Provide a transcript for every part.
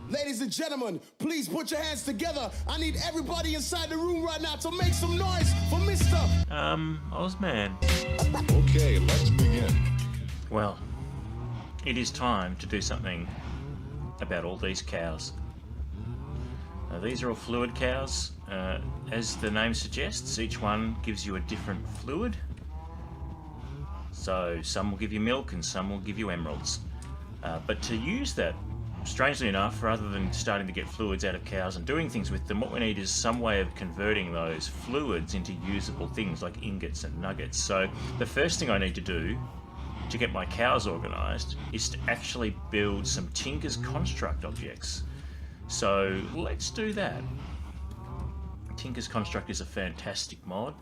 Ladies and gentlemen, please put your hands together. I need everybody inside the room right now to make some noise for Mr. Ozman. Okay, let's begin. Well, it is time to do something about all these cows. These are all fluid cows. As the name suggests, each one gives you a different fluid. So some will give you milk and some will give you emeralds. But to use that, strangely enough, rather than starting to get fluids out of cows and doing things with them, what we need is some way of converting those fluids into usable things like ingots and nuggets. So the first thing I need to do to get my cows organised is to actually build some Tinker's Construct objects. So let's do that. Tinker's Construct is a fantastic mod.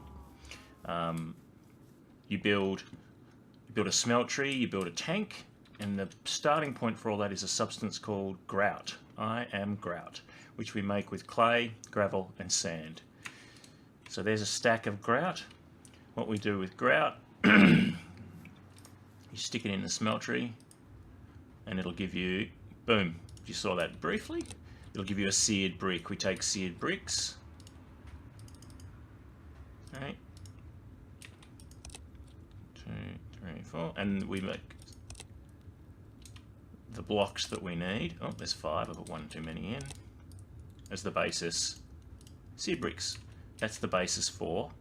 You build a smeltry, you build a tank, and the starting point for all that is a substance called grout. I am grout, which we make with clay, gravel and sand. So there's a stack of grout. What we do with grout, you stick it in the smeltry and it'll give you, boom, you saw that briefly, it'll give you a seared brick. We take seared bricks, right, 2, 3, 4, and we make the blocks that we need. Oh, there's 5, I've got one too many in. As the basis, seared bricks. That's the basis for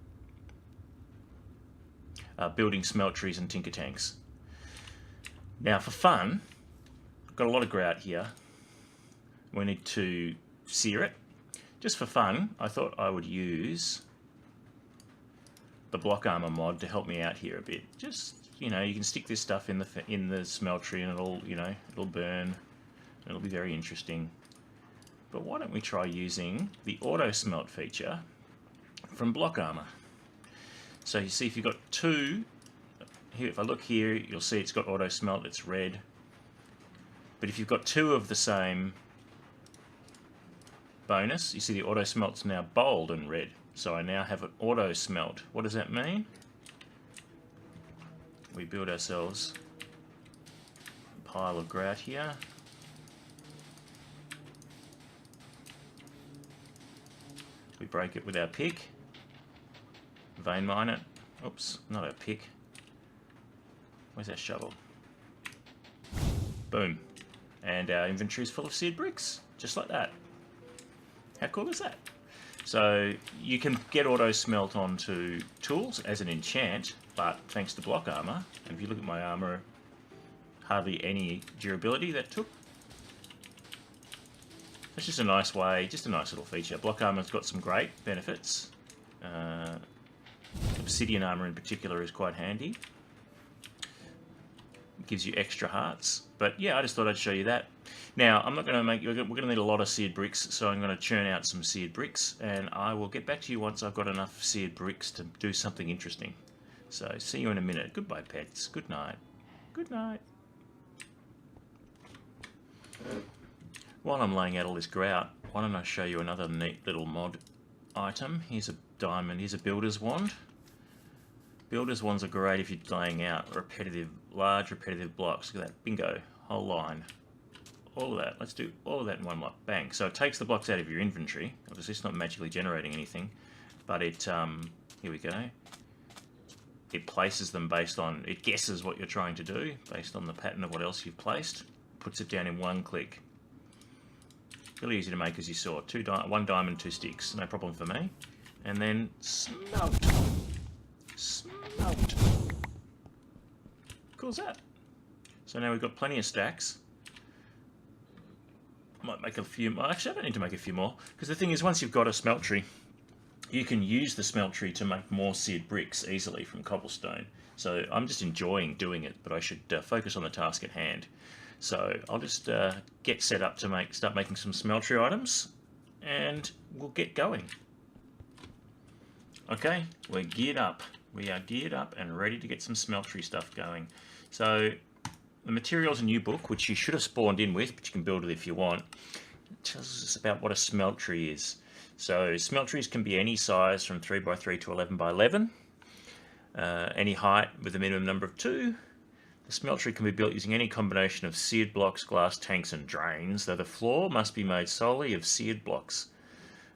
building smelteries and tinker tanks. Now for fun, I've got a lot of grout here. We need to sear it. Just for fun, I thought I would use the block armor mod to help me out here a bit. Just, you know, you can stick this stuff in the smeltery and it'll, you know, it'll burn. It'll be very interesting. But why don't we try using the auto smelt feature from block armor? So you see, if you've got 2 here, if I look here, you'll see it's got auto smelt. It's red. But if you've got 2 of the same bonus, you see the auto smelt's now bold and red. So I now have an auto smelt. What does that mean? We build ourselves a pile of grout here. We break it with our pick. Vein mine it. Oops, not our pick. Where's our shovel? Boom. And our inventory is full of seared bricks, just like that. How cool is that? So you can get auto smelt onto tools as an enchant, but thanks to block armor, and if you look at my armor, hardly any durability that took. It's just a nice way, just a nice little feature. Block armor's got some great benefits. Obsidian armor in particular is quite handy. It gives you extra hearts. But yeah, I just thought I'd show you that. Now, I'm not going to make, we're going to need a lot of seared bricks, so I'm going to churn out some seared bricks, and I will get back to you once I've got enough seared bricks to do something interesting. So, see you in a minute. Goodbye, pets. Good night. Good night. While I'm laying out all this grout, why don't I show you another neat little mod item. Here's a diamond. Here's a builder's wand. Builder's wands are great if you're laying out large repetitive blocks. Look at that. Bingo. Whole line. All of that. Let's do all of that in one block. Bang. So it takes the blocks out of your inventory. Obviously it's not magically generating anything, but it, here we go. It places them based on, it guesses what you're trying to do based on the pattern of what else you've placed. Puts it down in one click. Really easy to make, as you saw. 1 diamond, 2 sticks. No problem for me. And then smelt. Smelt. Cool as that. So now we've got plenty of stacks. I might make a few more. Actually, I don't need to make a few more, because the thing is, once you've got a smeltery, you can use the smeltery to make more seared bricks easily from cobblestone. So I'm just enjoying doing it, but I should focus on the task at hand. So I'll just get set up to start making some smeltery items, and we'll get going. Okay, we're geared up. We are geared up and ready to get some smeltery stuff going. So the materials in your book, which you should have spawned in with, but you can build it if you want, tells us about what a smeltery is. So smelteries can be any size from 3x3 to 11x11, any height with a minimum number of 2. The smeltery can be built using any combination of seared blocks, glass tanks and drains, though the floor must be made solely of seared blocks.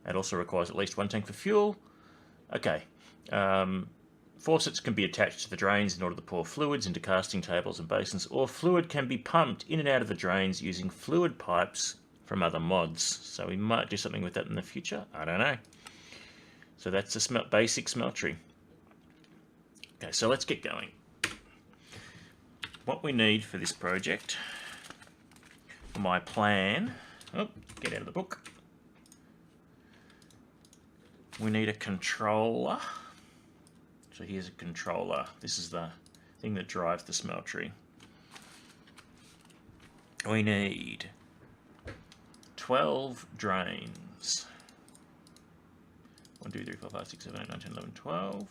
It also requires at least 1 tank for fuel. Okay. Faucets can be attached to the drains in order to pour fluids into casting tables and basins, or fluid can be pumped in and out of the drains using fluid pipes from other mods. So we might do something with that in the future. I don't know. So that's a basic smeltery. Okay, so let's get going. What we need for this project, my plan, get out of the book. We need a controller. So here's a controller. This is the thing that drives the smeltery. We need 12 drains. 1, 2, 3, 4, 5, 6, 7, 8, 9, 10, 11, 12.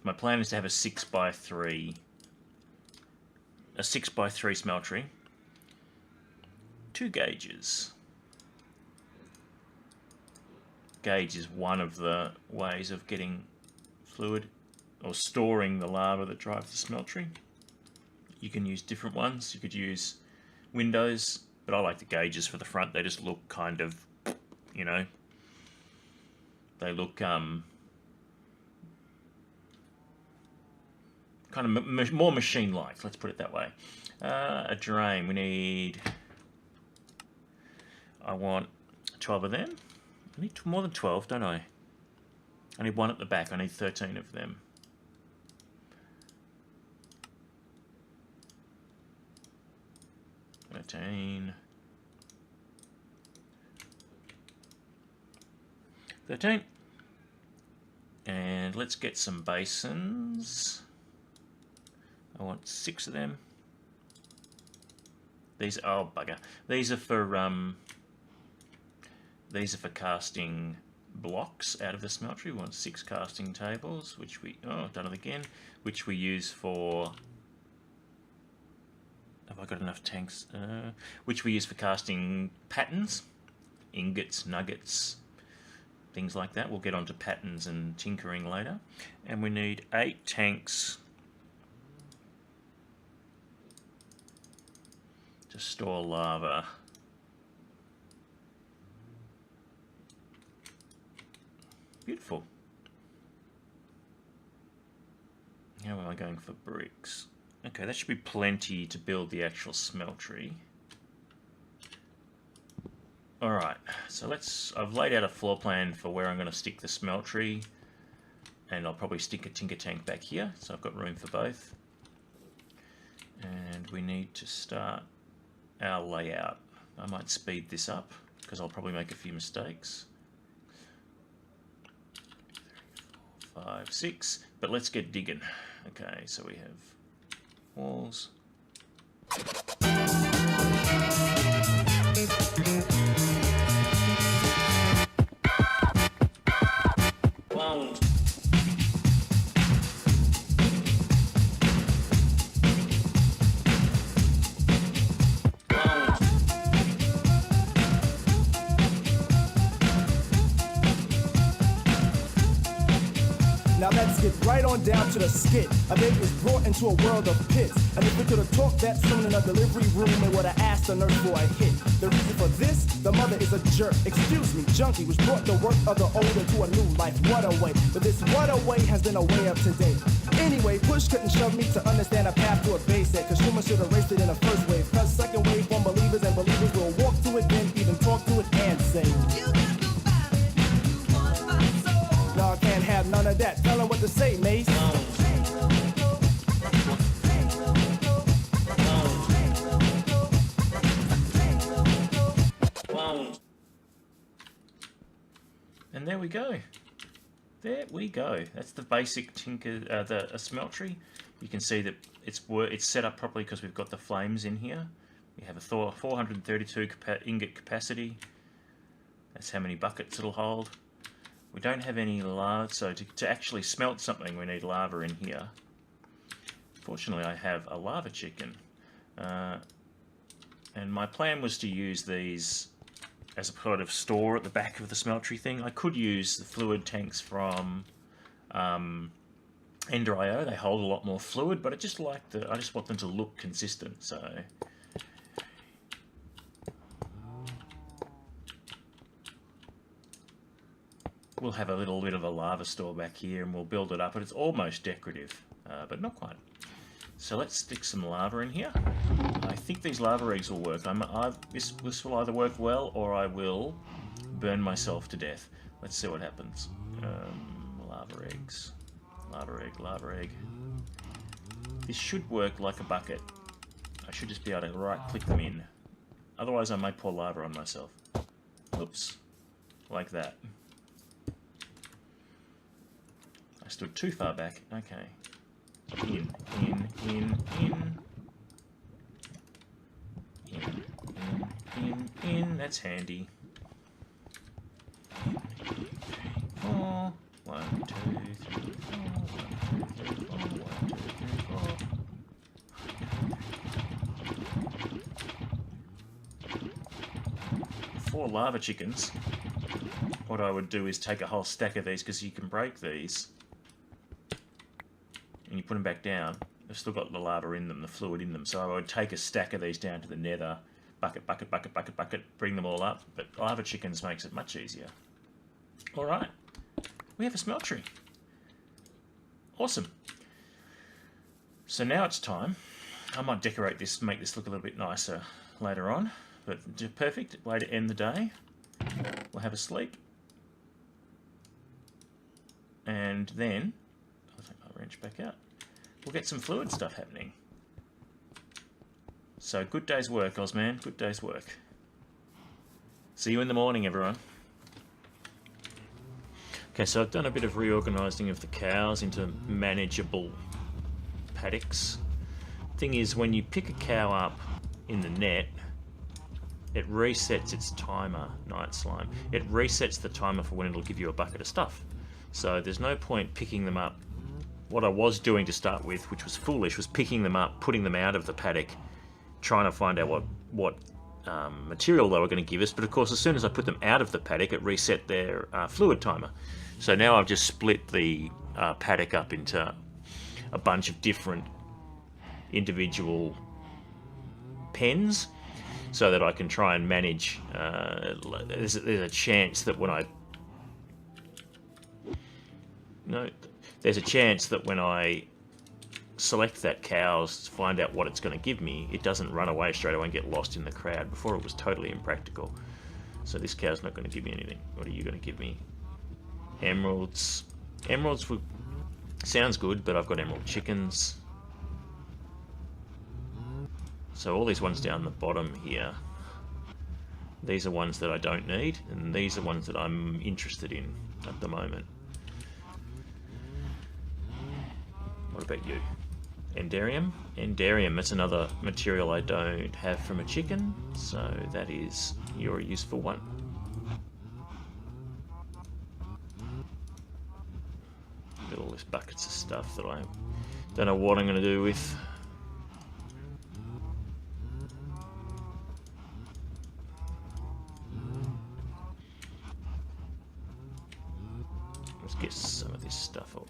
My plan is to have a 6x3. A 6x3 smeltery. 2 gauges. Gauge is one of the ways of getting fluid or storing the lava that drives the smeltery. You can use different ones. You could use windows, but I like the gauges for the front. They just look kind of, you know, they look kind of more machine-like, let's put it that way. A drain, we need, I want 12 of them. I need more than 12, don't I? I need 1 at the back, I need 13 of them. Thirteen. And let's get some basins. I want 6 of them. These, oh bugger. These are for casting blocks out of the smeltery. We want 6 casting tables, which we, oh, done it again, which we use for, have I got enough tanks? Which we use for casting patterns, ingots, nuggets, things like that. We'll get onto patterns and tinkering later. And we need 8 tanks to store lava. Beautiful. How am I going for bricks? Okay, that should be plenty to build the actual smeltery. Alright, so I've laid out a floor plan for where I'm going to stick the smeltery, and I'll probably stick a tinker tank back here, so I've got room for both. And we need to start our layout. I might speed this up, because I'll probably make a few mistakes. 3, 4, 5, 6, but let's get digging. Okay, so we have walls. Wound. Now let's get right on down to the skit. A baby is brought into a world of pits. And if we could have talked that soon in a delivery room, it would have asked the nurse for a hit. The reason for this, the mother is a jerk. Excuse me, junkie, which brought the work of the old into a new life. What a way. But this what a way has been a way up to date. Anyway, push couldn't shove me to understand a path to a basic. Cause humans should have raced it in the first wave. Cause second wave from believers, and believers will walk to it, then even talk to it and say, no, I can't have none of that. Tell them what to say, Mace. And there we go. There we go. That's the basic tinker, the smeltery. You can see that it's set up properly because we've got the flames in here. We have a 432 ingot capacity. That's how many buckets it'll hold. We don't have any lava, so to actually smelt something we need lava in here. Fortunately I have a lava chicken. And my plan was to use these as a sort of store at the back of the smeltery thing. I could use the fluid tanks from Ender IO, they hold a lot more fluid, but I just want them to look consistent, so we'll have a little bit of a lava store back here and we'll build it up, but it's almost decorative, but not quite. So let's stick some lava in here. I think these lava eggs will work. This will either work well or I will burn myself to death. Let's see what happens. Lava eggs. Lava egg, lava egg. This should work like a bucket. I should just be able to right-click them in. Otherwise I might pour lava on myself. Oops. Like that. I stood too far back. Okay. In. In. That's handy. 4. 1, 2, 3, 4. 1, 2, 3, 4. 1, 2, 3, 4. 4 lava chickens. What I would do is take a whole stack of these, because you can break these. And you put them back down. They've still got the lava in them, the fluid in them. So I would take a stack of these down to the nether. Bucket, bring them all up. But lava chickens makes it much easier. Alright. We have a smeltery. Awesome. So now it's time. I might decorate this, make this look a little bit nicer later on. But perfect way to end the day. We'll have a sleep. And then, I'll take my wrench back out. We'll get some fluid stuff happening. So good day's work, Ozman. Good day's work. See you in the morning, everyone. Okay, so I've done a bit of reorganising of the cows into manageable paddocks. Thing is, when you pick a cow up in the net, it resets its timer, Night Slime. It resets the timer for when it'll give you a bucket of stuff. So there's no point picking them up. What I was doing to start with, which was foolish, was picking them up, putting them out of the paddock, trying to find out what material they were going to give us. But of course, as soon as I put them out of the paddock, it reset their fluid timer. So now I've just split the paddock up into a bunch of different individual pens, so that I can try and manage. There's a chance that when I select that cow, find out what it's going to give me, it doesn't run away straight away and get lost in the crowd. Before it was totally impractical. So this cow's not going to give me anything. What are you going to give me? Emeralds. Emeralds sounds good, but I've got emerald chickens. So all these ones down the bottom here, these are ones that I don't need, and these are ones that I'm interested in at the moment. What about you? Enderium? Enderium, that's another material I don't have from a chicken, so that is, you're a useful one. Got all these buckets of stuff that I don't know what I'm going to do with. Let's get some of this stuff up.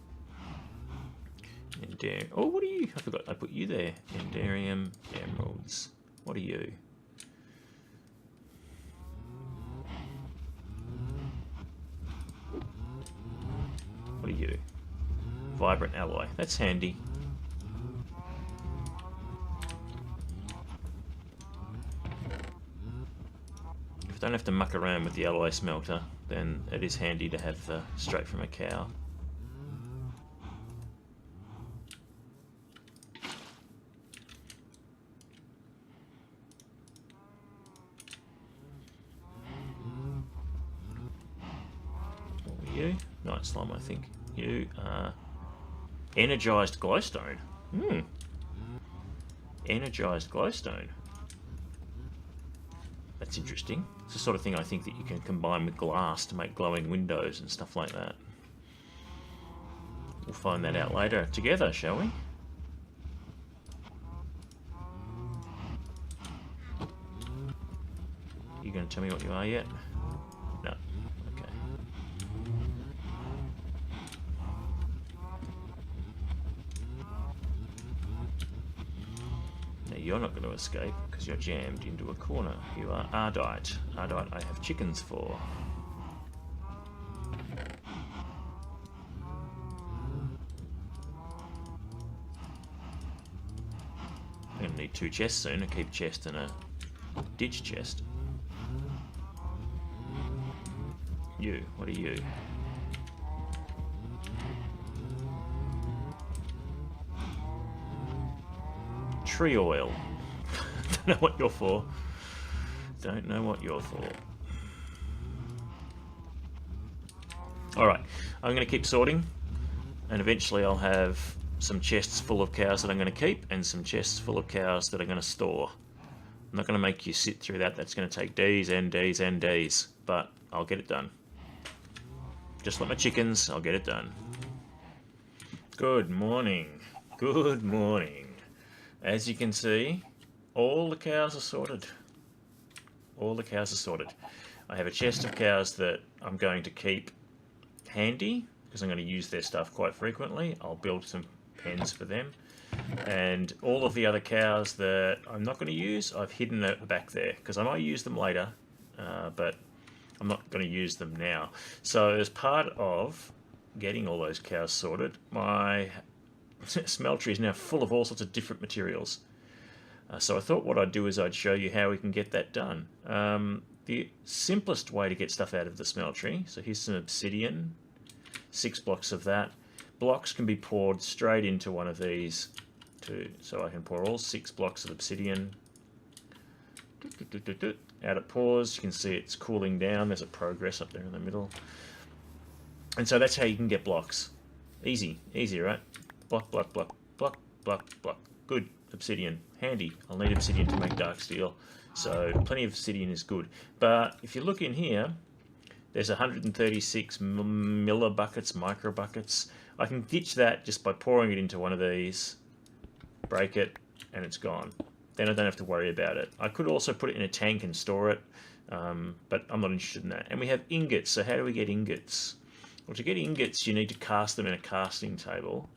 Oh, what are you? I forgot I put you there. Enderium, emeralds. What are you? What are you? Vibrant alloy. That's handy. If I don't have to muck around with the alloy smelter, then it is handy to have straight from a cow. You? Night Slime, I think. You are energized glowstone. Energized glowstone. That's interesting. It's the sort of thing I think that you can combine with glass to make glowing windows and stuff like that. We'll find that out later together, shall we? You going to tell me what you are yet? No. Okay. you're not going to escape because you're jammed into a corner. You are Ardite. Ardite I have chickens for. I'm going to need 2 chests soon, a keep chest and a ditch chest. You, what are you? Tree oil. Don't know what you're for. Don't know what you're for. Alright, I'm going to keep sorting, and eventually I'll have some chests full of cows that I'm going to keep, and some chests full of cows that I'm going to store. I'm not going to make you sit through that. That's going to take days and days and days, but I'll get it done. Just like my chickens, I'll get it done. Good morning. Good morning. As you can see, all the cows are sorted. All the cows are sorted. I have a chest of cows that I'm going to keep handy because I'm going to use their stuff quite frequently. I'll build some pens for them. And all of the other cows that I'm not going to use, I've hidden back there because I might use them later, but I'm not going to use them now. So as part of getting all those cows sorted, my Smeltry is now full of all sorts of different materials. So I thought what I'd do is I'd show you how we can get that done. The simplest way to get stuff out of the Smeltry, so here's some obsidian, 6 blocks of that. Blocks can be poured straight into one of these too. So I can pour all 6 blocks of obsidian. Out it pours. You can see it's cooling down. There's a progress up there in the middle. And so that's how you can get blocks. Easy, right? Block, block, block, block, block, block. Good. Obsidian. Handy. I'll need obsidian to make dark steel. So plenty of obsidian is good. But if you look in here, there's 136 millibuckets, micro buckets. I can ditch that just by pouring it into one of these, break it, and it's gone. Then I don't have to worry about it. I could also put it in a tank and store it, but I'm not interested in that. And we have ingots. So how do we get ingots? Well, to get ingots, you need to cast them in a casting table.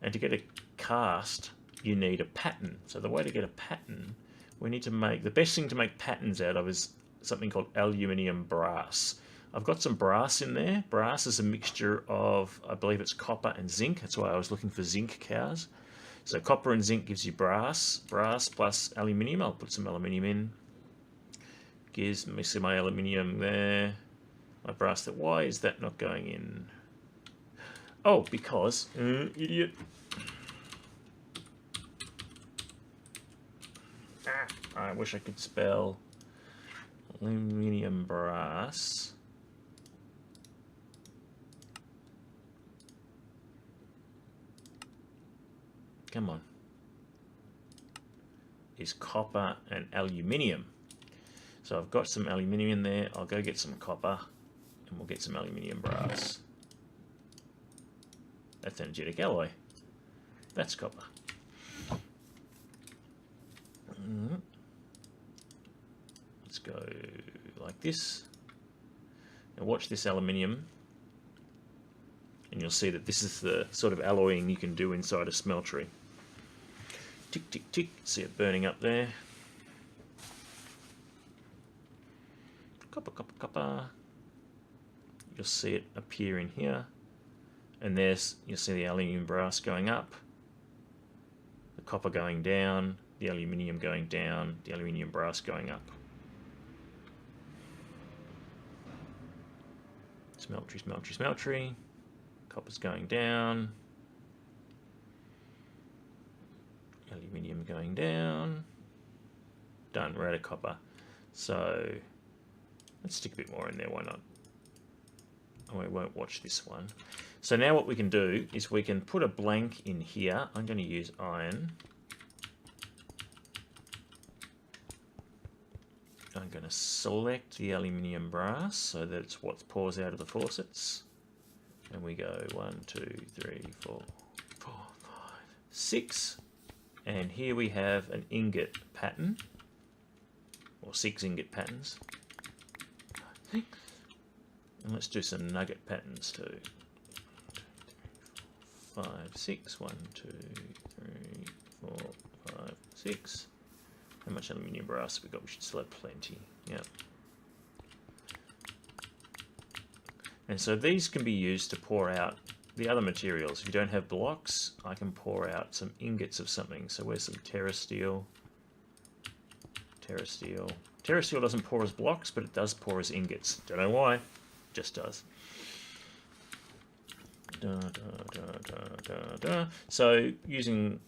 And to get a cast, you need a pattern. So the way to get a pattern, we need to make... The best thing to make patterns out of is something called aluminium brass. I've got some brass in there. Brass is a mixture of, I believe it's copper and zinc. That's why I was looking for zinc cows. So copper and zinc gives you brass. Brass plus aluminium. I'll put some aluminium in. Gives me some my aluminium there. My brass there. Why is that not going in? Oh, because... idiot. I wish I could spell aluminium brass. Come on. Is copper and aluminium. So I've got some aluminium in there. I'll go get some copper and we'll get some aluminium brass. That's energetic alloy. That's copper. Let's go like this. Now watch this aluminium. And you'll see that this is the sort of alloying you can do inside a smeltery. Tick, tick, tick. See it burning up there. Copper, copper, copper. You'll see it appear in here. And there's, you'll see the aluminium brass going up. The copper going down. The aluminium going down. The aluminium brass going up. Smeltry, smeltry, smeltry. Copper's going down. Aluminium going down. Done, we're out of copper. So let's stick a bit more in there, why not? Oh, we won't watch this one. So now what we can do is we can put a blank in here. I'm going to use iron. I'm going to select the aluminium brass so that it's what pours out of the faucets. And we go 1, 2, 3, 4, 5, 6. And here we have an ingot pattern, or 6 ingot patterns. And let's do some nugget patterns too. 5, 6, 1, 2, 3, 4, 5, 6. How much aluminium brass have we got? We should still have plenty. Yep. And so these can be used to pour out the other materials. If you don't have blocks, I can pour out some ingots of something. So where's some TerraSteel? TerraSteel. TerraSteel doesn't pour as blocks, but it does pour as ingots. Don't know why. Just does. So using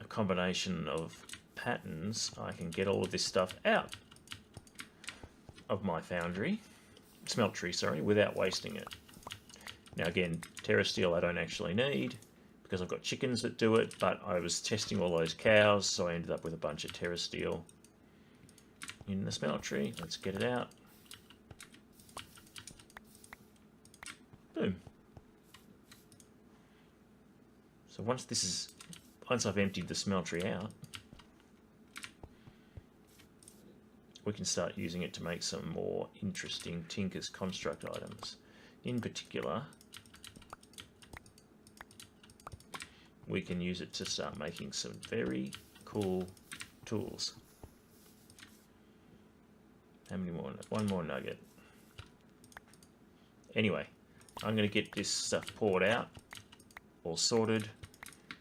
a combination of patterns, I can get all of this stuff out of my foundry, smeltery, sorry, without wasting it. Now again, TerraSteel I don't actually need because I've got chickens that do it, but I was testing all those cows, so I ended up with a bunch of TerraSteel in the smeltery. Let's get it out. Boom. So once I've emptied the smeltery out, we can start using it to make some more interesting Tinker's Construct items. In particular, we can use it to start making some very cool tools. How many more? One more nugget. Anyway, I'm going to get this stuff poured out, all sorted,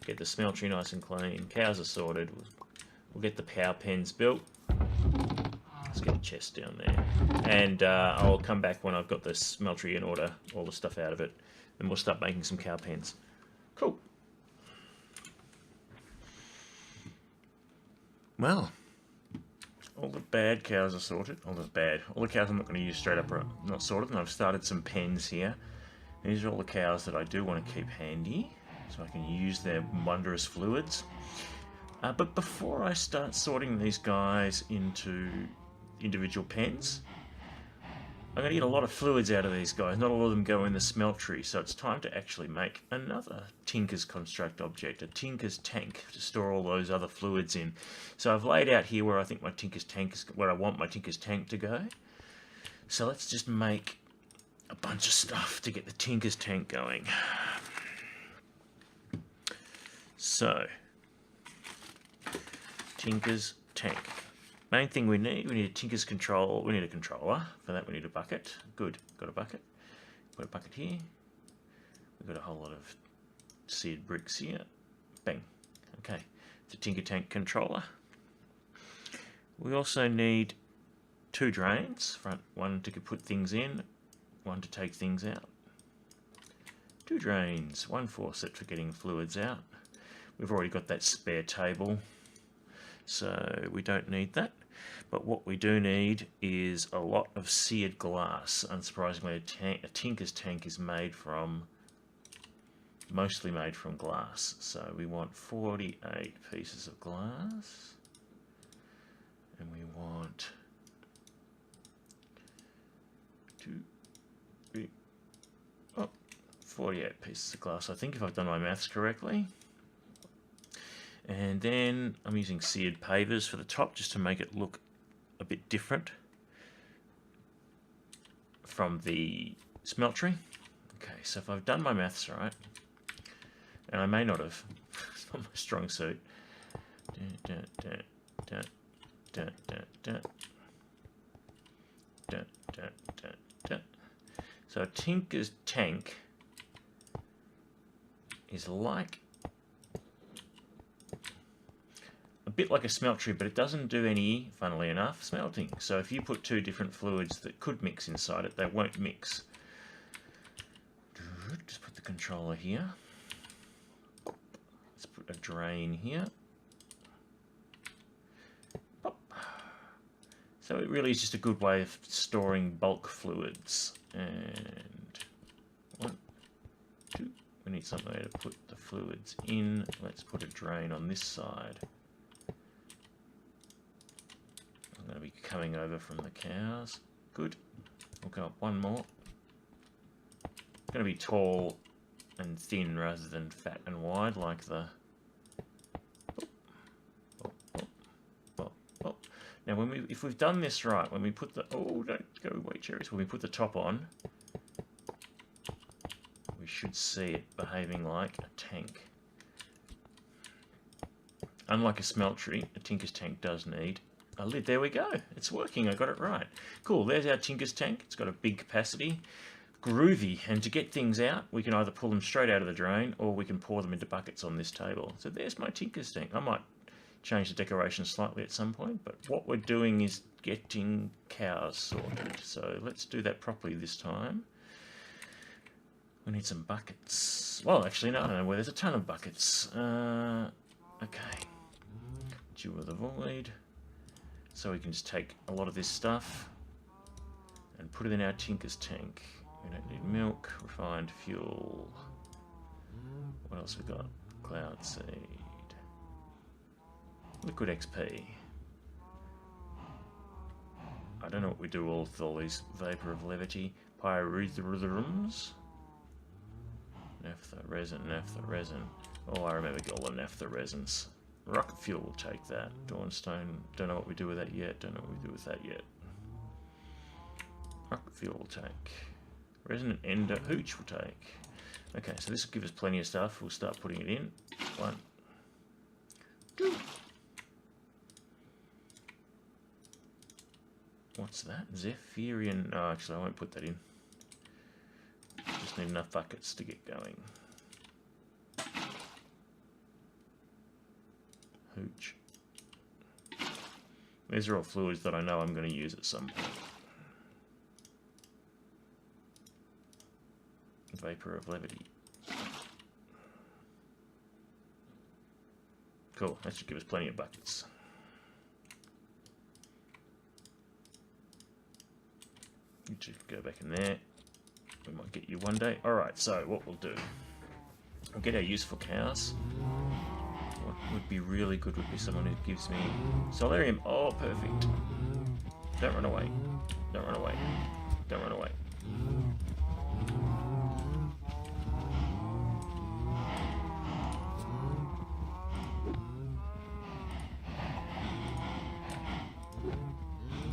get the smeltery nice and clean, cows are sorted, we'll get the cow pens built. Let's get a chest down there. And I'll come back when I've got the smeltery in order, all the stuff out of it, and we'll start making some cow pens. Cool. Well, all the bad cows are sorted. All the cows I'm not going to use straight up are not sorted, and I've started some pens here. These are all the cows that I do want to keep handy, so I can use their wondrous fluids. But before I start sorting these guys into individual pens, I'm going to get a lot of fluids out of these guys. Not all of them go in the smeltery, so it's time to actually make another Tinker's Construct object, a Tinker's Tank, to store all those other fluids in. So I've laid out here where I think my Tinker's Tank is, where I want my Tinker's Tank to go. So let's just make a bunch of stuff to get the Tinker's Tank going. So, Tinker's Tank. Main thing we need a Tinker's control. We need a controller. For that we need a bucket. Good, got a bucket. Put a bucket here. We've got a whole lot of seared bricks here. Bang. Okay, the Tinker Tank controller. We also need 2 drains. One to put things in, one to take things out. 2 drains, 1 faucet for getting fluids out. We've already got that spare table, so we don't need that. But what we do need is a lot of seared glass. Unsurprisingly, a Tinker's Tank is mostly made from glass. So we want 48 pieces of glass, and we want 48 pieces of glass, I think, if I've done my maths correctly. And then I'm using seared pavers for the top just to make it look a bit different from the smeltery. Okay, so if I've done my maths right, and I may not have, it's not my strong suit. So a Tinker's Tank is like a bit like a smeltery, but it doesn't do any, funnily enough, smelting. So if you put 2 different fluids that could mix inside it, they won't mix. Just put the controller here. Let's put a drain here. Pop. So it really is just a good way of storing bulk fluids. And 1, 2. We need somewhere to put the fluids in. Let's put a drain on this side. I'm going to be coming over from the cows. Good. We'll go up 1 more. It's going to be tall and thin rather than fat and wide like the... Now, if we've done this right, when we put the... Oh, don't go away, cherries. When we put the top on, we should see it behaving like a tank. unlike a Smeltry, a Tinker's tank does need a lid. There we go. It's working. I got it right. Cool. There's our Tinker's tank. It's got a big capacity. Groovy. And to get things out, we can either pull them straight out of the drain or we can pour them into buckets on this table. So there's my Tinker's tank. I might change the decoration slightly at some point, but what we're doing is getting cows sorted. So let's do that properly this time. We need some buckets. Well, actually, no, I don't know where there's a ton of buckets. Okay. Dew of the void. So we can just take a lot of this stuff and put it in our Tinker's tank. We don't need milk, refined fuel. What else we got? Cloud seed. Liquid XP. I don't know what we do with all these vapor of levity. Pyrethrum. Naphtha resin, naphtha resin. Oh, I remember all the naphtha resins. Rocket fuel will take that. Dawnstone, don't know what we do with that yet. Don't know what we do with that yet. Rocket fuel will take. Resonant ender hooch will take. Okay, so this will give us plenty of stuff. We'll start putting it in. 1, 2. What's that? Zephyrian. Oh, actually, I won't put that in. Just need enough buckets to get going. Hooch. These are all fluids that I know I'm going to use at some point. Vapor of levity. Cool, that should give us plenty of buckets. You should go back in there. We might get you one day. Alright, so what we'll do, we'll get our useful cows. What would be really good would be someone who gives me solarium. Oh, perfect. Don't run away. Don't run away. Don't run away.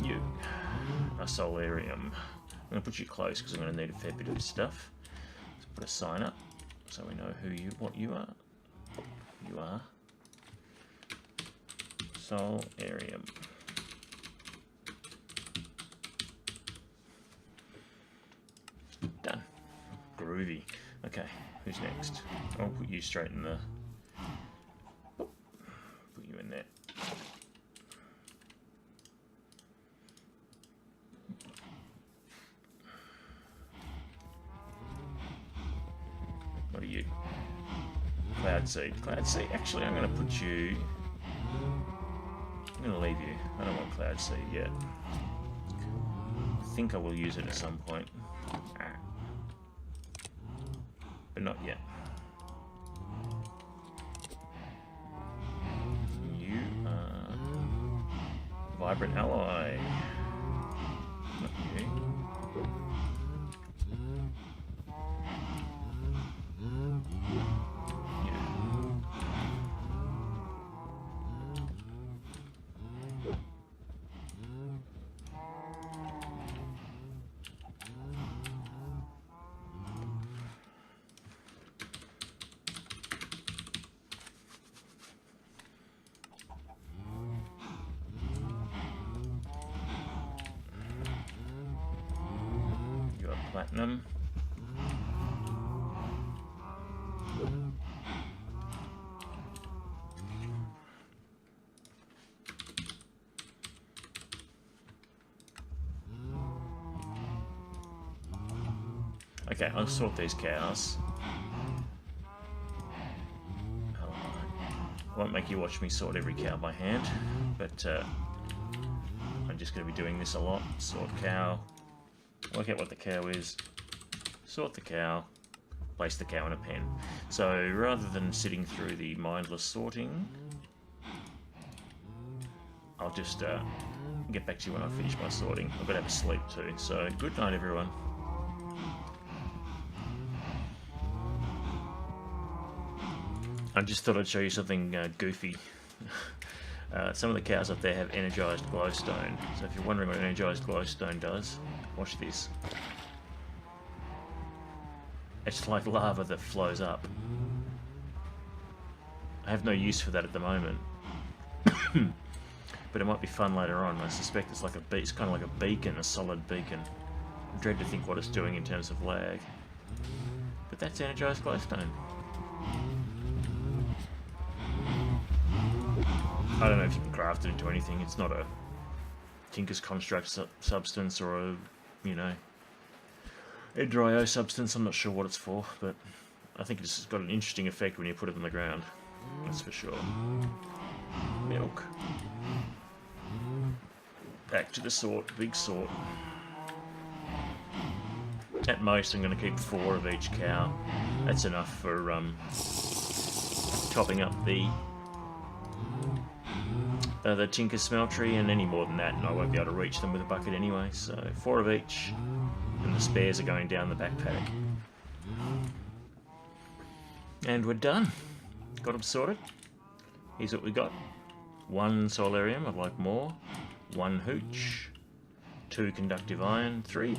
You. A solarium. I'm going to put you close because I'm going to need a fair bit of stuff. Let's put a sign up so we know what you are. You are solarium. Done. Groovy. Okay, who's next? I'll put you straight in the... Put you in there. What are you? Cloud seed. Cloud seed. Actually, I'm going to put you... I'm going to leave you. I don't want cloud seed yet. I think I will use it at some point. But not yet. You are... Vibrant Ally. Not you. Platinum. Okay, I'll sort these cows. I won't make you watch me sort every cow by hand, but I'm just going to be doing this a lot. Sort cow. Work out what the cow is, sort the cow, place the cow in a pen. So rather than sitting through the mindless sorting, I'll just get back to you when I finish my sorting. I've got to have a sleep too, so good night everyone. I just thought I'd show you something goofy. Some of the cows up there have energized glowstone, so if you're wondering what energized glowstone does, watch this. It's like lava that flows up. I have no use for that at the moment, But it might be fun later on. I suspect it's like it's kind of like a beacon, a solid beacon. I dread to think what it's doing in terms of lag. But that's energized glowstone. I don't know if you can craft it into anything. It's not a Tinker's Construct substance or a, you know, Edrio substance. I'm not sure what it's for, but I think it's got an interesting effect when you put it on the ground. That's for sure. Milk. Back to the sort, big sort. At most, I'm going to keep 4 of each cow. That's enough for topping up the Tinker Smeltry, and any more than that, and I won't be able to reach them with a bucket anyway. So 4 of each, and the spares are going down the back paddock. And we're done. Got them sorted. Here's what we got. 1 solarium, I'd like more. 1 hooch. 2 conductive iron. 2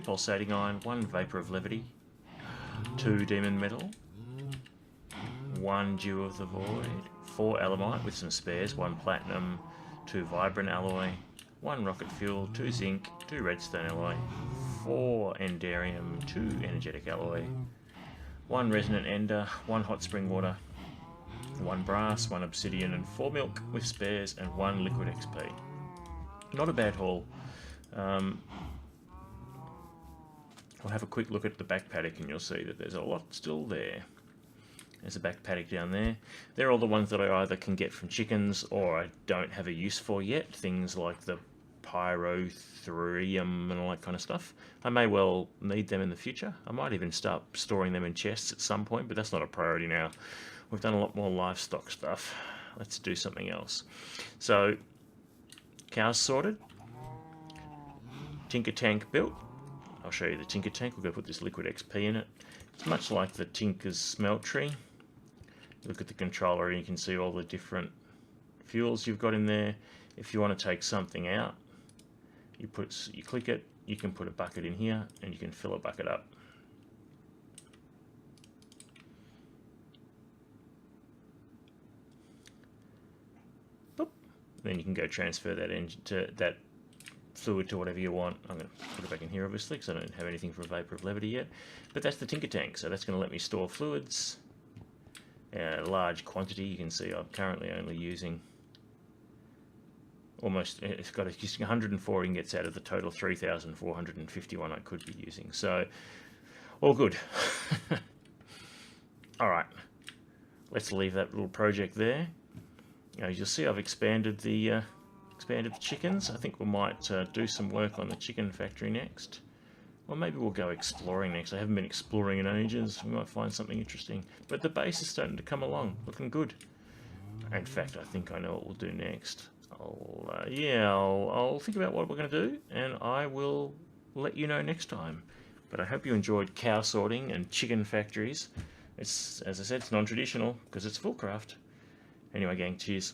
pulsating iron. 1 vapor of levity. 2 demon metal. 1 dew of the void. 4 alamite with some spares. 1 platinum. 2 vibrant alloy. 1 rocket fuel. 2 zinc. 2 redstone alloy. 4 enderium. 2 energetic alloy. 1 resonant ender. 1 hot spring water. 1 brass, 1 obsidian, and 4 milk with spares, and 1 liquid XP. Not a bad haul. I'll have a quick look at the back paddock and you'll see that there's a lot still there. There's a back paddock down there. They're all the ones that I either can get from chickens or I don't have a use for yet. Things like the pyrothorium and all that kind of stuff. I may well need them in the future. I might even start storing them in chests at some point, but that's not a priority now. We've done a lot more livestock stuff. Let's do something else. So, cows sorted. Tinker tank built. I'll show you the Tinker tank. We're going to put this liquid XP in it. It's much like the Tinker's Smeltry. Look at the controller and you can see all the different fuels you've got in there. If you want to take something out, you click it, you can put a bucket in here and you can fill a bucket up. Then you can go transfer that into that fluid to whatever you want. I'm going to put it back in here obviously because I don't have anything for a vapor of levity yet. But that's the Tinker tank, so that's going to let me store fluids. A large quantity. You can see I'm currently only using almost, it's got 104 ingots out of the total 3,451 I could be using. So all good. Alright, let's leave that little project there. You'll see I've expanded the chickens. I think we might do some work on the chicken factory next. Or maybe we'll go exploring next. I haven't been exploring in ages. We might find something interesting. But the base is starting to come along, looking good. In fact, I think I know what we'll do next. I'll think about what we're going to do, and I will let you know next time. But I hope you enjoyed cow sorting and chicken factories. It's, as I said, it's non-traditional because it's Foolcraft. Anyway, gang, cheers.